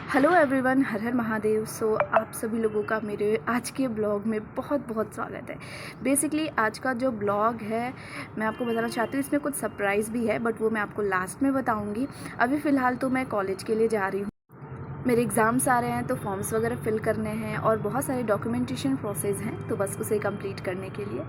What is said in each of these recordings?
Hello everyone, हर हर महादेव। आप सभी लोगों का मेरे आज के ब्लॉग में बहुत बहुत स्वागत है। बेसिकली आज का जो ब्लॉग है मैं आपको बताना चाहती हूँ, इसमें कुछ सरप्राइज़ भी है बट वो मैं आपको लास्ट में बताऊँगी। अभी फ़िलहाल तो मैं कॉलेज के लिए जा रही हूँ, मेरे एग्ज़ाम्स आ रहे हैं तो फॉर्म्स वगैरह फ़िल करने हैं और बहुत सारे डॉक्यूमेंटेशन प्रोसेस हैं, तो बस उसे कंप्लीट करने के लिए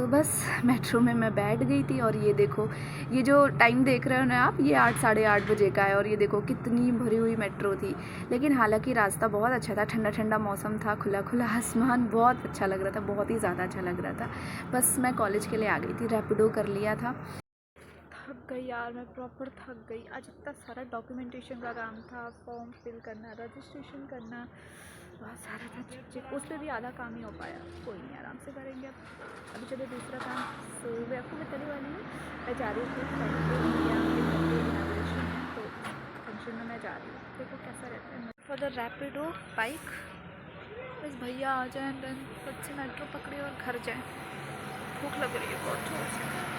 बस मेट्रो में मैं बैठ गई थी। और ये देखो, ये जो टाइम देख रहे हो ना आप, ये 8 साढ़े 8 बजे का है और ये देखो कितनी भरी हुई मेट्रो थी। लेकिन हालांकि रास्ता बहुत अच्छा था, ठंडा ठंडा मौसम था, खुला खुला आसमान, बहुत अच्छा लग रहा था, बहुत ही ज़्यादा अच्छा लग रहा था। बस मैं कॉलेज के लिए आ गई थी, रैपिडो कर लिया था। थक गई यार, मैं प्रॉपर थक गई। आज इतना सारा डॉक्यूमेंटेशन का काम था, फॉर्म फिल करना, रजिस्ट्रेशन करना, बहुत सारा था चिक उस पर भी आधा काम ही हो पाया। कोई नहीं, आराम से करेंगे। अब अभी चलो दूसरा काम। मैं आपको बताने वाली हूँ, मैं जा रही हूँ इनाग्रेशन है तो फंक्शन में मैं जा रही हूँ। देखो कैसा रहता है। फॉर द रैपिडो बाइक बस भैया आ जाए देन बच्चे मेट्रो पकड़े और घर जाएँ। भूख लग रही है बहुत जोर से।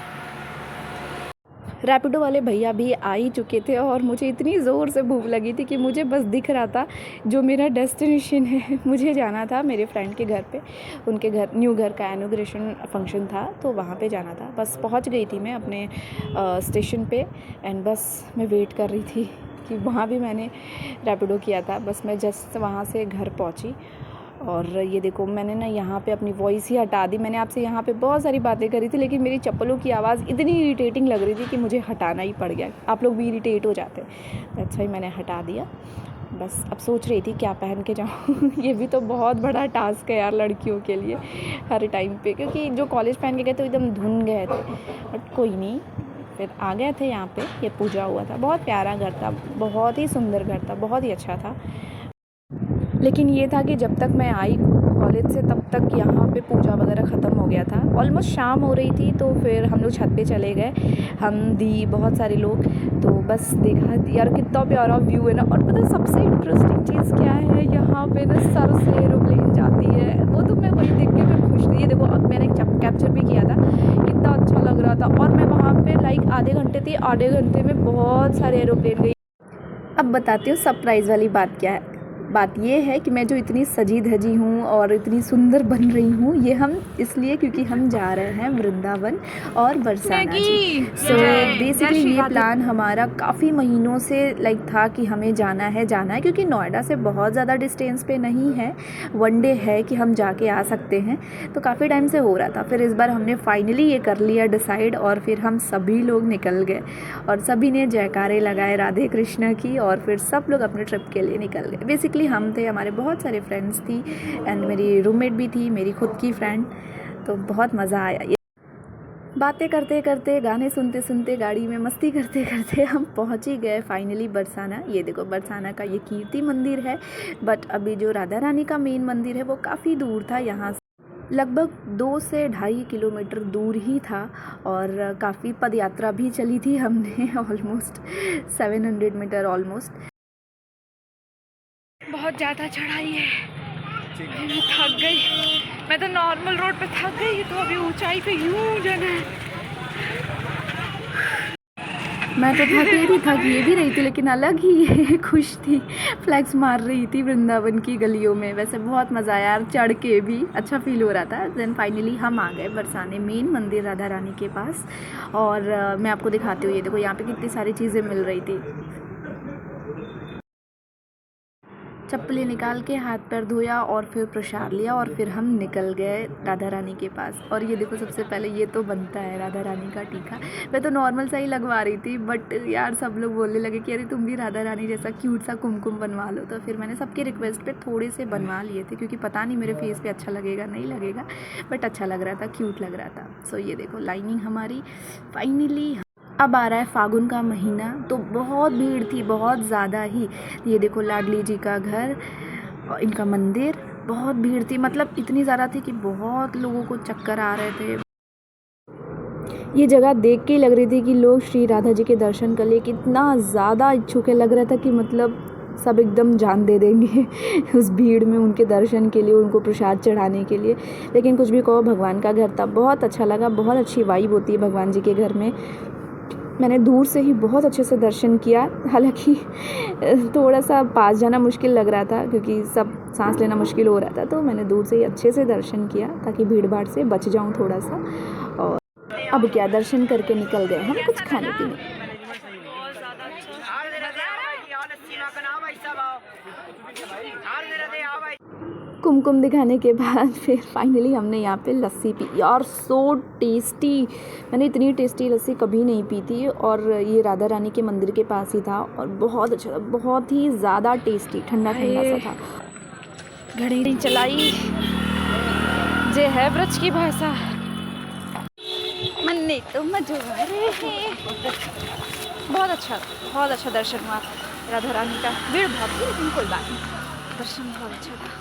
रैपिडो वाले भैया भी आ ही चुके थे और मुझे इतनी ज़ोर से भूख लगी थी कि मुझे बस दिख रहा था जो मेरा डेस्टिनेशन है। मुझे जाना था मेरे फ्रेंड के घर पे, उनके घर न्यू घर का इनॉग्रेशन फंक्शन था तो वहाँ पे जाना था। बस पहुँच गई थी मैं अपने स्टेशन पे एंड बस मैं वेट कर रही थी कि वहाँ भी मैंने रैपिडो किया था। बस मैं जस्ट वहाँ से घर पहुँची और ये देखो मैंने ना यहाँ पे अपनी वॉइस ही हटा दी। मैंने आपसे यहाँ पे बहुत सारी बातें करी थी लेकिन मेरी चप्पलों की आवाज़ इतनी इरिटेटिंग लग रही थी कि मुझे हटाना ही पड़ गया। आप लोग भी इरिटेट हो जाते हैं, अच्छा ही मैंने हटा दिया। बस अब सोच रही थी क्या पहन के जाऊँ। ये भी तो बहुत बड़ा टास्क है यार लड़कियों के लिए हर टाइम पे, क्योंकि जो कॉलेज पहन के गए थे एकदम धुन गए थे। बट कोई नहीं, फिर आ गए थे यहाँ पे। ये पूजा हुआ था, बहुत प्यारा घर था, बहुत ही सुंदर घर था, बहुत ही अच्छा था। लेकिन ये था कि जब तक मैं आई कॉलेज से तब तक यहाँ पे पूजा वगैरह ख़त्म हो गया था। ऑलमोस्ट शाम हो रही थी तो फिर हम लोग छत पे चले गए, हम दी बहुत सारे लोग। तो बस देखा यार कितना प्यारा व्यू है ना। और पता सबसे इंटरेस्टिंग चीज़ क्या है, यहाँ पे ना सर से एरोप्लेन जाती है। वो तो मैं वही देख के मैं खुश थी। ये देखो अब मैंने कैप्चर भी किया था, कितना अच्छा लग रहा था। और मैं वहाँ पे लाइक आधे घंटे थी, आधे घंटे में बहुत सारे एरोप्लेन गई। अब बताती हूँ सरप्राइज़ वाली बात क्या है। बात ये है कि मैं जो इतनी सजी धजी हूँ और इतनी सुंदर बन रही हूँ, ये हम इसलिए क्योंकि हम जा रहे हैं वृंदावन और बरसाना जी। बेसिकली ये प्लान हमारा काफ़ी महीनों से लाइक था कि हमें जाना है क्योंकि नोएडा से बहुत ज़्यादा डिस्टेंस पे नहीं है, वन डे है कि हम जाके आ सकते हैं। तो काफ़ी टाइम से हो रहा था, फिर इस बार हमने फाइनली ये कर लिया डिसाइड और फिर हम सभी लोग निकल गए और सभी ने जयकारे लगाए राधे कृष्ण की और फिर सब लोग अपने ट्रिप के लिए निकल गए। बेसिकली हम थे, हमारे बहुत सारे फ्रेंड्स थी एंड मेरी रूममेट भी थी, मेरी खुद की फ्रेंड। तो बहुत मज़ा आया। ये बातें करते करते, गाने सुनते सुनते, गाड़ी में मस्ती करते करते हम पहुंच ही गए फाइनली बरसाना। ये देखो बरसाना का ये कीर्ति मंदिर है, बट अभी जो राधा रानी का मेन मंदिर है वो काफ़ी दूर था, यहाँ से लगभग 2 से 2.5 किलोमीटर दूर ही था। और काफ़ी पद यात्रा भी चली थी हमने, ऑलमोस्ट 700 मीटर ऑलमोस्ट। बहुत ज़्यादा चढ़ाई है, मैं थक गई। मैं तो नॉर्मल रोड पे थक गई, तो अभी ऊंचाई पे यूं जाना है। मैं तो थक ये भी रही थी लेकिन अलग ही खुश थी, फ्लैक्स मार रही थी वृंदावन की गलियों में। वैसे बहुत मज़ा आया यार, चढ़ के भी अच्छा फील हो रहा था। देन फाइनली हम आ गए बरसाने मेन मंदिर राधा रानी के पास। और मैं आपको दिखाती हूँ, ये देखो यहाँ पे कितनी सारी चीज़ें मिल रही थी। चप्पलें निकाल के हाथ पैर धोया और फिर प्रसाद लिया और फिर हम निकल गए राधा रानी के पास। और ये देखो सबसे पहले ये तो बनता है राधा रानी का टीका। मैं तो नॉर्मल सा ही लगवा रही थी बट यार सब लोग बोलने लगे कि अरे तुम भी राधा रानी जैसा क्यूट सा कुमकुम बनवा लो। तो फिर मैंने सबके रिक्वेस्ट पे थोड़े से बनवा लिए थे, क्योंकि पता नहीं मेरे फेस पे अच्छा लगेगा नहीं लगेगा, बट अच्छा लग रहा था, क्यूट लग रहा था। ये देखो लाइनिंग हमारी फाइनली। अब आ रहा है फागुन का महीना, तो बहुत भीड़ थी, बहुत ज़्यादा ही। ये देखो लाडली जी का घर और इनका मंदिर, बहुत भीड़ थी, मतलब इतनी ज़्यादा थी कि बहुत लोगों को चक्कर आ रहे थे। ये जगह देख के ही लग रही थी कि लोग श्री राधा जी के दर्शन कर लिए, कितना ज़्यादा इच्छुक है, लग रहा था कि मतलब सब एकदम जान दे देंगे उस भीड़ में उनके दर्शन के लिए, उनको प्रसाद चढ़ाने के लिए। लेकिन कुछ भी कहो, भगवान का घर था, बहुत अच्छा लगा, बहुत अच्छी वाइब होती है भगवान जी के घर में। मैंने दूर से ही बहुत अच्छे से दर्शन किया। हालांकि थोड़ा सा पास जाना मुश्किल लग रहा था क्योंकि सब सांस लेना मुश्किल हो रहा था, तो मैंने दूर से ही अच्छे से दर्शन किया ताकि भीड़ भाड़ से बच जाऊं थोड़ा सा। और अब क्या, दर्शन करके निकल गए हम कुछ खाने पीने। कुमकुम दिखाने के बाद फिर फाइनली हमने यहाँ पे लस्सी पी। यार सो टेस्टी, मैंने इतनी टेस्टी लस्सी कभी नहीं पी थी। और ये राधा रानी के मंदिर के पास ही था और बहुत अच्छा था, बहुत ही ज़्यादा टेस्टी, ठंडा ठंडा सा था। घड़ी चलाई जे है ब्रज की भाषा, मन ने तो मजोरे हैं। बहुत अच्छा दर्शन हुआ राधा रानी का। भीड़ बहुत थी लेकिन कोई बात नहीं, दर्शन बहुत अच्छा था।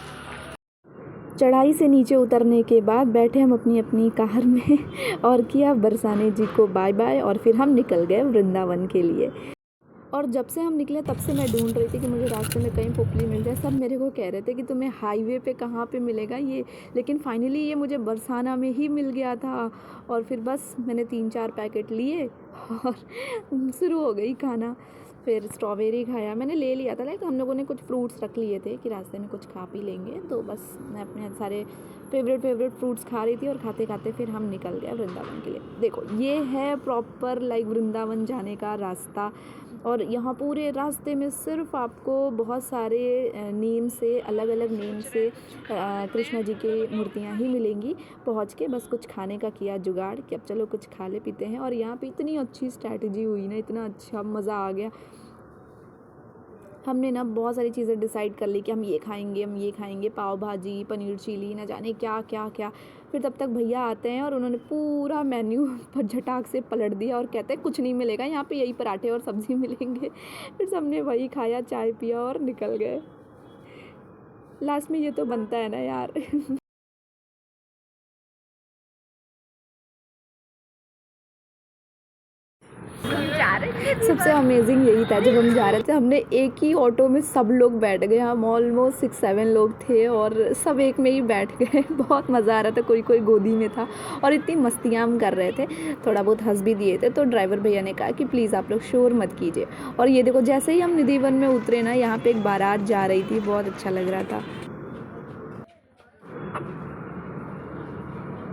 चढ़ाई से नीचे उतरने के बाद बैठे हम अपनी अपनी कार में और किया बरसाने जी को बाय बाय, और फिर हम निकल गए वृंदावन के लिए। और जब से हम निकले तब से मैं ढूंढ रही थी कि मुझे रास्ते में कहीं पुपली मिल जाए। सब मेरे को कह रहे थे कि तुम्हें हाईवे पे कहाँ पे मिलेगा ये, लेकिन फाइनली ये मुझे बरसाना में ही मिल गया था। और फिर बस मैंने 3-4 पैकेट लिए और शुरू हो गई खाना। फिर स्ट्रॉबेरी खाया, मैंने ले लिया था, लाइक हम लोगों ने कुछ फ्रूट्स रख लिए थे कि रास्ते में कुछ खा पी लेंगे, तो बस मैं अपने सारे फेवरेट फ्रूट्स खा रही थी और खाते खाते फिर हम निकल गए वृंदावन के लिए। देखो ये है प्रॉपर लाइक वृंदावन जाने का रास्ता। और यहाँ पूरे रास्ते में सिर्फ आपको बहुत सारे नेम से, अलग अलग नेम से कृष्णा जी की मूर्तियाँ ही मिलेंगी। पहुँच के बस कुछ खाने का किया जुगाड़ कि अब चलो कुछ खा ले पीते हैं। और यहाँ पे इतनी अच्छी स्ट्रैटेजी हुई ना, इतना अच्छा मज़ा आ गया। हमने ना बहुत सारी चीज़ें डिसाइड कर ली कि हम ये खाएंगे, पाव भाजी, पनीर चिली, ना जाने क्या क्या क्या। फिर तब तक भैया आते हैं और उन्होंने पूरा मेन्यू पर झटाक से पलट दिया और कहते हैं कुछ नहीं मिलेगा यहाँ पे, यही पराठे और सब्ज़ी मिलेंगे। फिर सबने वही खाया, चाय पिया और निकल गए। लास्ट में ये तो बनता है ना यार। सबसे अमेजिंग यही था, जब हम जा रहे थे हमने एक ही ऑटो में सब लोग बैठ गए। हम ऑलमोस्ट 6-7 लोग थे और सब एक में ही बैठ गए। बहुत मज़ा आ रहा था, कोई कोई गोदी में था और इतनी मस्तियाँ हम कर रहे थे, थोड़ा बहुत हंस भी दिए थे। तो ड्राइवर भैया ने कहा कि प्लीज़ आप लोग शोर मत कीजिए। और ये देखो जैसे ही हम निधिवन में उतरे ना, यहाँ पर एक बारात जा रही थी, बहुत अच्छा लग रहा था।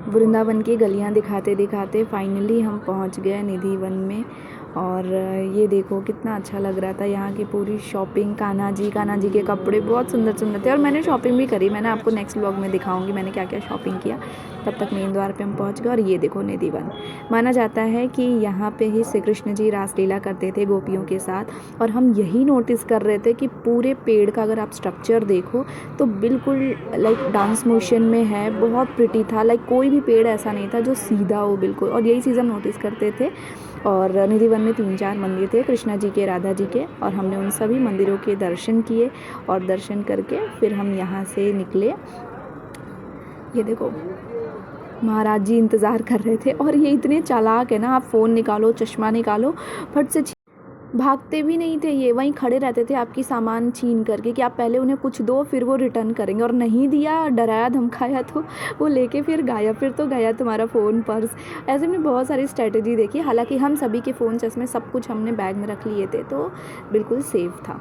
वृंदावन की गलियाँ दिखाते दिखाते फाइनली हम पहुँच गए निधिवन में। और ये देखो कितना अच्छा लग रहा था, यहाँ की पूरी शॉपिंग, कान्हा जी के कपड़े बहुत सुंदर सुंदर थे। और मैंने शॉपिंग भी करी, मैंने आपको नेक्स्ट व्लॉग में दिखाऊंगी मैंने क्या क्या शॉपिंग किया। तब तक मेन द्वार पे हम पहुँच गए। और ये देखो निधिवन, माना जाता है कि यहाँ पे ही श्री कृष्ण जी रासलीला करते थे गोपियों के साथ। और हम यही नोटिस कर रहे थे कि पूरे पेड़ का अगर आप स्ट्रक्चर देखो तो बिल्कुल लाइक डांस मोशन में है, बहुत प्रिटी था। लाइक कोई भी पेड़ ऐसा नहीं था जो सीधा हो बिल्कुल। और यही चीज़ हम नोटिस करते थे। और निधिवन में 3-4 मंदिर थे कृष्णा जी के, राधा जी के, और हमने उन सभी मंदिरों के दर्शन किए। और दर्शन करके फिर हम यहाँ से निकले। ये देखो महाराज जी इंतज़ार कर रहे थे। और ये इतने चालाक है ना, आप फ़ोन निकालो, चश्मा निकालो, फट से भागते भी नहीं थे। ये वहीं खड़े रहते थे आपकी सामान छीन करके कि आप पहले उन्हें कुछ दो फिर वो रिटर्न करेंगे। और नहीं दिया, डराया धमकाया तो वो लेके फिर गायब। फिर तो गया तुम्हारा फ़ोन, पर्स। ऐसे में बहुत सारी स्ट्रैटेजी देखी। हालांकि हम सभी के फ़ोन, चश्मे, सब कुछ हमने बैग में रख लिए थे, तो बिल्कुल सेफ़ था।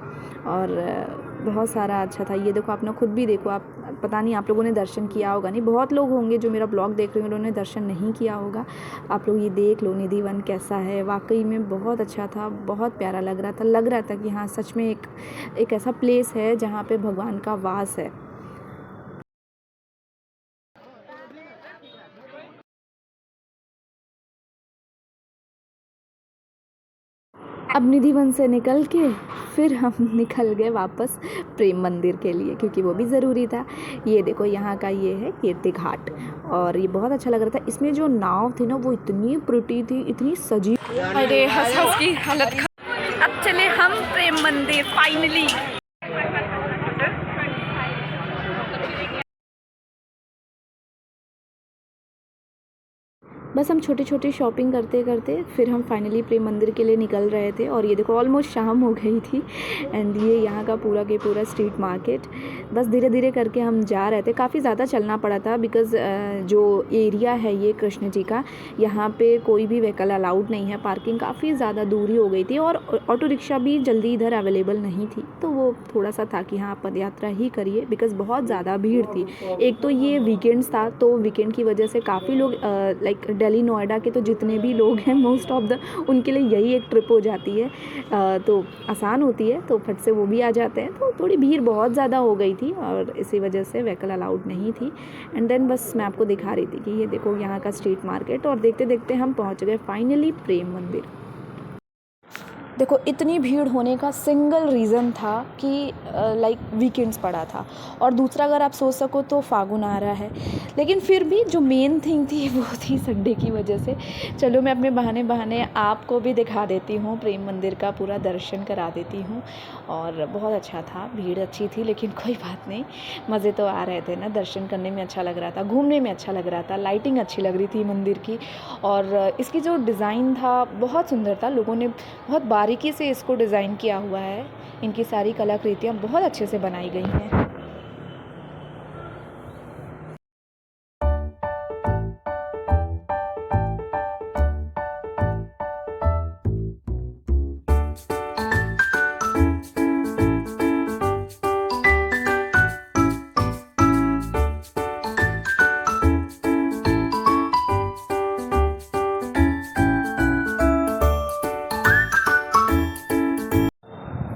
और बहुत सारा अच्छा था। ये देखो, आपने खुद भी देखो, आप पता नहीं आप लोगों ने दर्शन किया होगा नहीं, बहुत लोग होंगे जो मेरा ब्लॉग देख रहे हैं उन्होंने दर्शन नहीं किया होगा। आप लोग ये देख लो निधिवन कैसा है, वाकई में बहुत अच्छा था, बहुत प्यारा लग रहा था कि हाँ सच में एक ऐसा प्लेस है जहाँ पे भगवान का वास है। अब निधिवन से निकल के फिर हम निकल गए वापस प्रेम मंदिर के लिए, क्योंकि वो भी ज़रूरी था। ये देखो यहाँ का ये है कीर्ति घाट, और ये बहुत अच्छा लग रहा था। इसमें जो नाव थी ना वो इतनी प्रिटी थी, इतनी सजी। अरे हंस की हालत। अब चले हम प्रेम मंदिर फाइनली। बस हम छोटी छोटी शॉपिंग करते करते फिर हम फाइनली प्रेम मंदिर के लिए निकल रहे थे। और ये देखो ऑलमोस्ट शाम हो गई थी एंड ये यहाँ का पूरा के पूरा स्ट्रीट मार्केट। बस धीरे धीरे करके हम जा रहे थे, काफ़ी ज़्यादा चलना पड़ा था बिकॉज़ जो एरिया है ये कृष्ण जी का, यहाँ पे कोई भी व्हीकल अलाउड नहीं है, पार्किंग काफ़ी ज़्यादा दूरी हो गई थी और ऑटो रिक्शा भी जल्दी इधर अवेलेबल नहीं थी। तो वो थोड़ा सा था कि हाँ आप पदयात्रा ही करिए बिकॉज़ बहुत ज़्यादा भीड़ थी। एक तो ये वीकेंड्स था, तो वीकेंड की वजह से काफ़ी लोग लाइक दिल्ली नोएडा के तो जितने भी लोग हैं मोस्ट ऑफ द उनके लिए यही एक ट्रिप हो जाती है, तो आसान होती है, तो फट से वो भी आ जाते हैं। तो थोड़ी भीड़ बहुत ज़्यादा हो गई थी और इसी वजह से व्हीकल अलाउड नहीं थी। एंड देन बस मैं आपको दिखा रही थी कि ये देखो यहाँ का स्ट्रीट मार्केट, और देखते देखते हम पहुँच गए फाइनली प्रेम मंदिर। देखो इतनी भीड़ होने का सिंगल रीज़न था कि लाइक वीकेंड्स पड़ा था, और दूसरा अगर आप सोच सको तो फागुन आ रहा है, लेकिन फिर भी जो मेन थिंग थी वो थी संडे की वजह से। चलो मैं अपने बहाने बहाने आपको भी दिखा देती हूँ, प्रेम मंदिर का पूरा दर्शन करा देती हूँ। और बहुत अच्छा था, भीड़ अच्छी थी लेकिन कोई बात नहीं, मज़े तो आ रहे थे ना, दर्शन करने में अच्छा लग रहा था, घूमने में अच्छा लग रहा था, लाइटिंग अच्छी लग रही थी मंदिर की, और इसकी जो डिज़ाइन था बहुत सुंदर था। लोगों ने बहुत बारीकी से इसको डिज़ाइन किया हुआ है, इनकी सारी कलाकृतियाँ बहुत अच्छे से बनाई गई हैं।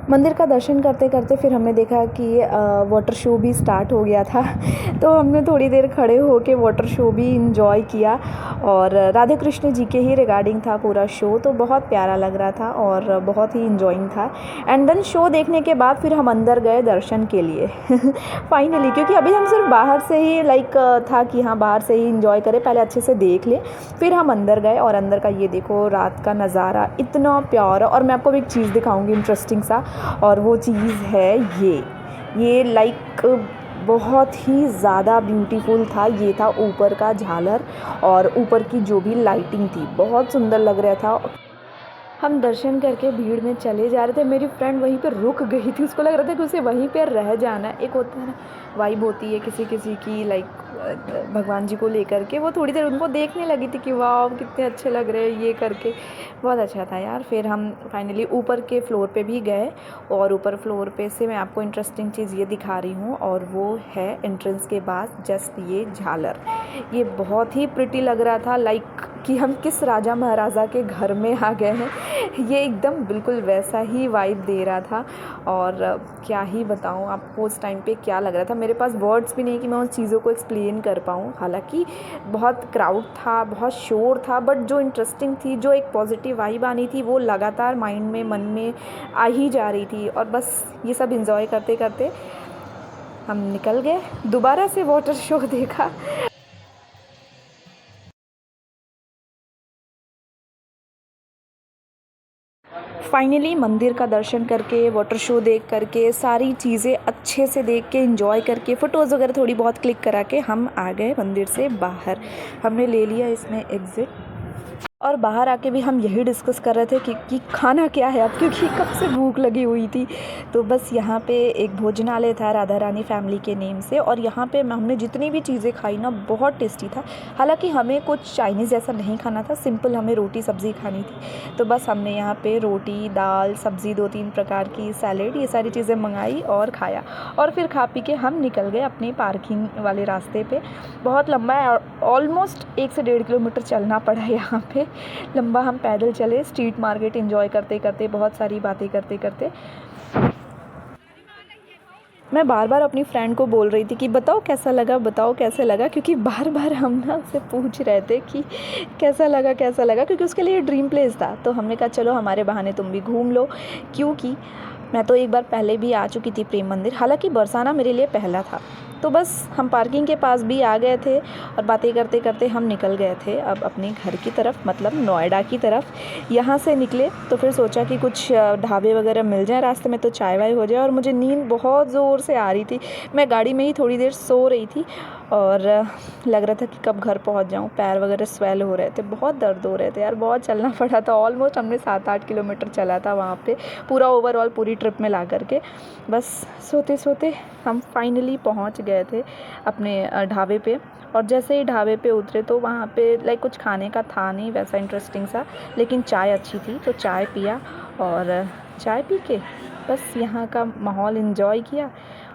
मंदिर का दर्शन करते करते फिर हमने देखा कि वाटर शो भी स्टार्ट हो गया था तो हमने थोड़ी देर खड़े होके वाटर शो भी इंजॉय किया, और राधे कृष्ण जी के ही रिगार्डिंग था पूरा शो, तो बहुत प्यारा लग रहा था और बहुत ही इंजॉइंग था। एंड देन शो देखने के बाद फिर हम अंदर गए दर्शन के लिए फाइनली, क्योंकि अभी हम सिर्फ बाहर से ही लाइक था कि हाँ बाहर से ही इंजॉय करें, पहले अच्छे से देख ले, फिर हम अंदर गए। और अंदर का ये देखो रात का नज़ारा इतना प्यारा, और मैं आपको भी एक चीज़ दिखाऊंगी इंटरेस्टिंग सा, और वो चीज़ है ये लाइक बहुत ही ज़्यादा ब्यूटीफुल था। ये था ऊपर का झालर, और ऊपर की जो भी लाइटिंग थी बहुत सुंदर लग रहा था। हम दर्शन करके भीड़ में चले जा रहे थे, मेरी फ्रेंड वहीं पर रुक गई थी, उसको लग रहा था कि उसे वहीं पर रह जाना है। एक होता है ना वाइब होती है किसी किसी की लाइक भगवान जी को लेकर के, वो थोड़ी देर उनको देखने लगी थी कि वाह कितने अच्छे लग रहे हैं ये करके, बहुत अच्छा था यार। फिर हम फाइनली ऊपर के फ्लोर पे भी गए, और ऊपर फ्लोर पे से मैं आपको इंटरेस्टिंग चीज़ ये दिखा रही हूँ, और वो है एंट्रेंस के बाद जस्ट ये झालर। ये बहुत ही प्रिटी लग रहा था, लाइक कि हम किस राजा महाराजा के घर में आ गए हैं, ये एकदम बिल्कुल वैसा ही वाइब दे रहा था। और क्या ही बताऊँ आपको उस टाइम पे क्या लग रहा था, मेरे पास वर्ड्स भी नहीं कि मैं उन चीज़ों को एक्सप्लेन कर पाऊँ। हालांकि बहुत क्राउड था, बहुत शोर था, बट जो इंटरेस्टिंग थी, जो एक पॉजिटिव वाइब आनी थी, वो लगातार माइंड में मन में आ ही जा रही थी। और बस ये सब इंजॉय करते करते हम निकल गए, दोबारा से वाटर शो देखा। फाइनली मंदिर का दर्शन करके, वाटर शो देख करके, सारी चीज़ें अच्छे से देख के, एंजॉय करके, फ़ोटोज़ वगैरह थोड़ी बहुत क्लिक करा के हम आ गए मंदिर से बाहर। हमने ले लिया इसमें एग्ज़िट, और बाहर आके भी हम यही डिस्कस कर रहे थे कि खाना क्या है अब, क्योंकि कब से भूख लगी हुई थी। तो बस यहाँ पे एक भोजनालय था राधा रानी फैमिली के नेम से, और यहाँ पे हमने जितनी भी चीज़ें खाई ना बहुत टेस्टी था। हालांकि हमें कुछ चाइनीज़ जैसा नहीं खाना था, सिंपल हमें रोटी सब्ज़ी खानी थी। तो बस हमने यहाँ पे रोटी दाल सब्ज़ी 2-3 प्रकार की सैलेड, ये सारी चीज़ें मंगाई और खाया, और फिर खा पी के हम निकल गए अपने पार्किंग वाले रास्ते पे। बहुत लंबा है, ऑलमोस्ट 1 से 1.5 किलोमीटर चलना पड़ा यहाँ पे, लंबा हम पैदल चले, स्ट्रीट मार्केट एंजॉय करते करते, बहुत सारी बातें करते करते। मैं बार बार अपनी फ्रेंड को बोल रही थी कि बताओ कैसा लगा, बताओ कैसे लगा, क्योंकि बार बार हम ना उससे पूछ रहे थे कि कैसा लगा कैसा लगा, क्योंकि उसके लिए ड्रीम प्लेस था। तो हमने कहा चलो हमारे बहाने तुम भी घूम लो, क्योंकि मैं तो एक बार पहले भी आ चुकी थी प्रेम मंदिर, हालांकि बरसाना मेरे लिए पहला था। तो बस हम पार्किंग के पास भी आ गए थे, और बातें करते करते हम निकल गए थे अब अपने घर की तरफ, मतलब नोएडा की तरफ। यहाँ से निकले तो फिर सोचा कि कुछ ढाबे वगैरह मिल जाए रास्ते में, तो चाय वाय हो जाए, और मुझे नींद बहुत ज़ोर से आ रही थी, मैं गाड़ी में ही थोड़ी देर सो रही थी। और लग रहा था कि कब घर पहुंच जाऊं। पैर वगैरह स्वेल हो रहे थे, बहुत दर्द हो रहे थे यार, बहुत चलना पड़ा था। ऑलमोस्ट हमने 7-8 किलोमीटर चला था वहाँ पे, पूरा ओवरऑल पूरी ट्रिप में ला करके। बस सोते सोते हम फाइनली पहुँच गए थे अपने ढाबे पे। और जैसे ही ढाबे पे उतरे तो वहाँ पे लाइक कुछ खाने का था नहीं वैसा इंटरेस्टिंग सा, लेकिन चाय अच्छी थी तो चाय पिया, और चाय पी के बस यहाँ का माहौल इन्जॉय किया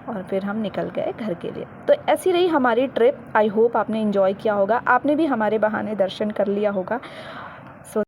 और फिर हम निकल गए घर के लिए। तो ऐसी रही हमारी ट्रिप। आई होप आपने इन्जॉय किया होगा, आपने भी हमारे बहाने दर्शन कर लिया होगा।